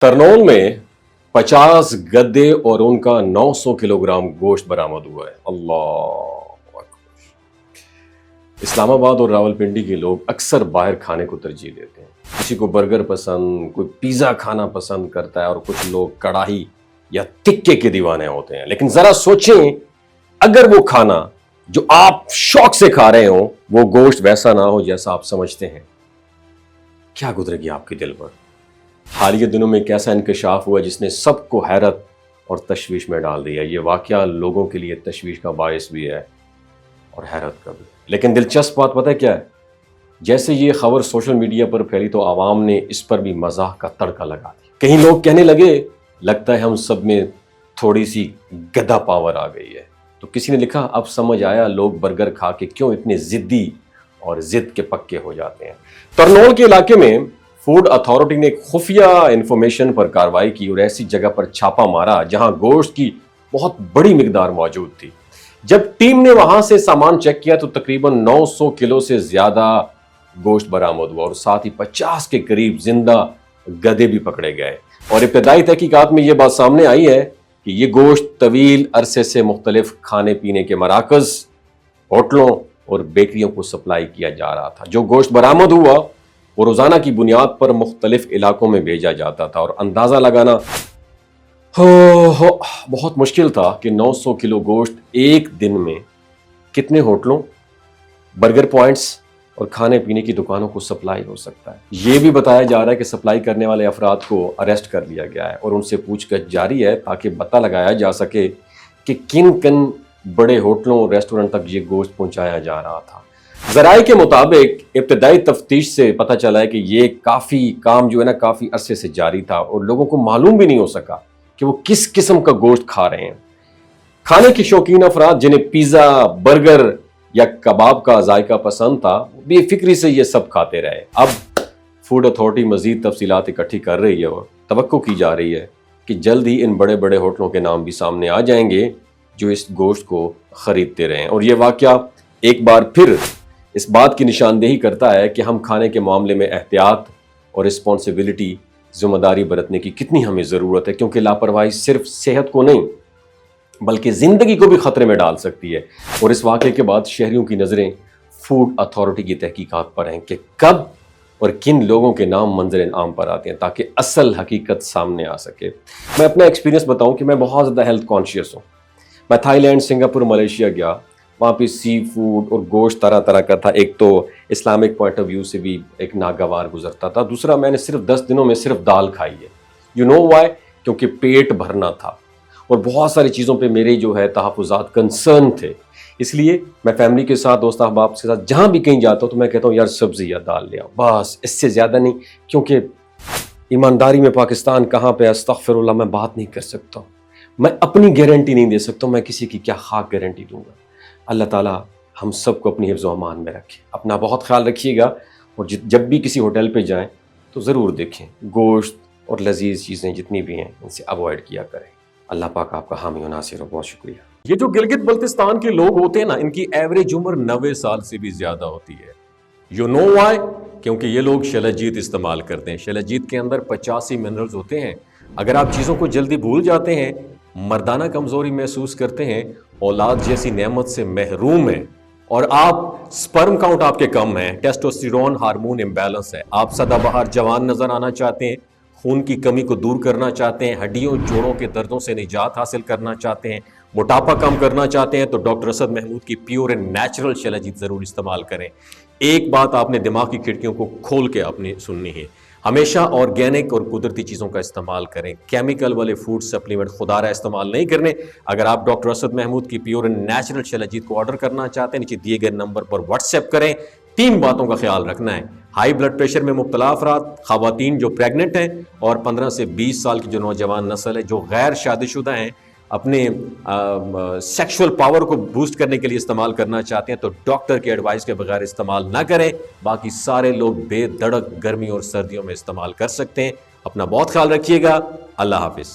तरनौल में 50 गद्दे और उनका 900 किलोग्राम गोश्त बरामद हुआ है। अल्लाह अकबर। इस्लामाबाद और रावलपिंडी के लोग अक्सर बाहर खाने को तरजीह देते हैं। किसी को बर्गर पसंद, कोई पिज़्ज़ा खाना पसंद करता है और कुछ लोग कढ़ाई या टिक्के के दीवाने होते हैं। लेकिन जरा सोचें, अगर वो खाना जो आप शौक से खा रहे हो वो गोश्त वैसा ना हो जैसा आप समझते हैं, क्या गुजरेगी आपके दिल पर? हालिया दिनों में एक ऐसा इंकशाफ हुआ जिसने सबको हैरत और तशवीश में डाल दिया। ये वाकया लोगों के लिए तशवीश का बायस भी है और हैरत का भी। लेकिन दिलचस्प बात पता है क्या है? जैसे ये खबर सोशल मीडिया पर फैली तो आवाम ने इस पर भी मजाक का तड़का लगा दिया। कहीं लोग कहने लगे, लगता है हम सब में थोड़ी सी गधा पावर आ गई है। तो किसी ने लिखा, अब समझ आया लोग बर्गर खा के क्यों इतने जिद्दी और जिद के पक्के हो जाते हैं। तरनौल के इलाके में फूड अथॉरिटी ने खुफिया इंफॉर्मेशन पर कार्रवाई की और ऐसी जगह पर छापा मारा जहां गोश्त की बहुत बड़ी मिकदार मौजूद थी। जब टीम ने वहां से सामान चेक किया तो तकरीबन 900 किलो से ज्यादा गोश्त बरामद हुआ और साथ ही 50 के करीब जिंदा गधे भी पकड़े गए। और इब्तदाई तहकीकात में यह बात सामने आई है कि यह गोश्त तवील अरसे से मुख्तलिफ खाने पीने के मराकज, होटलों और बेकरियों को सप्लाई किया जा रहा था। जो गोश्त बरामद हुआ वो रोजाना की बुनियाद पर मुख्तलिफ इलाकों में भेजा जाता था और अंदाजा लगाना बहुत मुश्किल था कि 900 किलो गोश्त एक दिन में कितने होटलों, बर्गर पॉइंट्स और खाने पीने की दुकानों को सप्लाई हो सकता है। यह भी बताया जा रहा है कि सप्लाई करने वाले अफराद को अरेस्ट कर लिया गया है और उनसे पूछताछ जारी है ताकि पता लगाया जा सके कि किन किन बड़े होटलों और रेस्टोरेंट तक ये गोश्त पहुंचाया जा रहा था। ज़राए के मुताबिक इब्तदाई तफ्तीश से पता चला है कि ये काम जो है ना काफ़ी अरसे से जारी था और लोगों को मालूम भी नहीं हो सका कि वो किस किस्म का गोश्त खा रहे हैं। खाने के शौकीन अफराद जिन्हें पिज़्ज़ा, बर्गर या कबाब का जायका पसंद था, बेफिक्री से ये सब खाते रहे। अब फूड अथॉरिटी मजीद तफसीलात इकट्ठी कर रही है और तवक्को की जा रही है कि जल्द ही इन बड़े बड़े होटलों के नाम भी सामने आ जाएंगे जो इस गोश्त को खरीदते रहे। और ये वाकया एक बार फिर इस बात की निशानदेही करता है कि हम खाने के मामले में एहतियात और रिस्पॉन्सिबिलिटी, जिम्मेदारी बरतने की कितनी हमें ज़रूरत है, क्योंकि लापरवाही सिर्फ सेहत को नहीं बल्कि ज़िंदगी को भी ख़तरे में डाल सकती है। और इस वाक़े के बाद शहरियों की नज़रें फूड अथॉरिटी की तहकीकात पर हैं कि कब और किन लोगों के नाम मंजर आम पर आते हैं ताकि असल हकीकत सामने आ सके। मैं अपना एक्सपीरियंस बताऊँ कि मैं बहुत ज़्यादा हेल्थ कॉन्शियस हूँ। मैं थाईलैंड, सिंगापुर, मलेशिया गया, वहाँ पे सी फूड और गोश्त तरह तरह का था। एक तो इस्लामिक पॉइंट ऑफ व्यू से भी एक नागवार गुजरता था। दूसरा, मैंने सिर्फ 10 दिनों में सिर्फ दाल खाई है। You know why? क्योंकि पेट भरना था और बहुत सारी चीज़ों पे मेरे जो है तहफ़्फ़ुज़ात, कंसर्न थे। इसलिए मैं फैमिली के साथ, दोस्त अहबाब के साथ जहाँ भी कहीं जाता हूँ तो मैं कहता हूँ यार सब्ज़ी या दाल ले आओ, बस इससे ज़्यादा नहीं। क्योंकि ईमानदारी में पाकिस्तान कहाँ पे, अस्तग़फ़िरुल्लाह, मैं बात नहीं कर सकता। मैं अपनी गारंटी नहीं दे सकता, मैं किसी की क्या खाक गारंटी दूंगा। अल्लाह ताला हम सबको अपनी हिफ्ज़ व अमान में रखे। अपना बहुत ख्याल रखिएगा और जब भी किसी होटल पे जाएं तो ज़रूर देखें गोश्त और लजीज चीज़ें जितनी भी हैं इनसे अवॉइड किया करें। अल्लाह पाक आपका हामी व नासिर हो। बहुत शुक्रिया। ये जो गिलगित बल्तिस्तान के लोग होते हैं ना, इनकी एवरेज उम्र 90 साल से भी ज़्यादा होती है। You know why? क्योंकि ये लोग शलजीत इस्तेमाल करते हैं। शलजीत के अंदर 85 मिनरल्स होते हैं। अगर आप चीज़ों को जल्दी भूल जाते हैं, मर्दाना कमज़ोरी महसूस करते हैं, औलाद जैसी नेमत से महरूम है और आप स्पर्म काउंट आपके कम है, टेस्टोस्टेरोन हार्मोन इम्बैलेंस है, आप सदाबहार जवान नजर आना चाहते हैं, खून की कमी को दूर करना चाहते हैं, हड्डियों जोड़ों के दर्दों से निजात हासिल करना चाहते हैं, मोटापा कम करना चाहते हैं, तो डॉक्टर असद महमूद की प्योर एंड नेचुरल शलजीत ज़रूर इस्तेमाल करें। एक बात आपने दिमाग की खिड़कियों को खोल के आपने सुननी है, हमेशा ऑर्गेनिक और कुदरती चीज़ों का इस्तेमाल करें। केमिकल वाले फूड सप्लीमेंट खुदारा इस्तेमाल नहीं करने। अगर आप डॉक्टर असद महमूद की प्योर एंड नेचुरल शलजीत को ऑर्डर करना चाहते हैं, नीचे दिए गए नंबर पर व्हाट्सएप करें। 3 बातों का ख्याल रखना है: हाई ब्लड प्रेशर में मुब्तला अफराद, खवातीन जो प्रेग्नेंट हैं और 15 से 20 साल की जो नौजवान नस्ल है जो गैर शादीशुदा हैं, अपने सेक्सुअल पावर को बूस्ट करने के लिए इस्तेमाल करना चाहते हैं तो डॉक्टर के एडवाइस के बगैर इस्तेमाल ना करें। बाकी सारे लोग बेधड़क गर्मी और सर्दियों में इस्तेमाल कर सकते हैं। अपना बहुत ख्याल रखिएगा। अल्लाह हाफिज।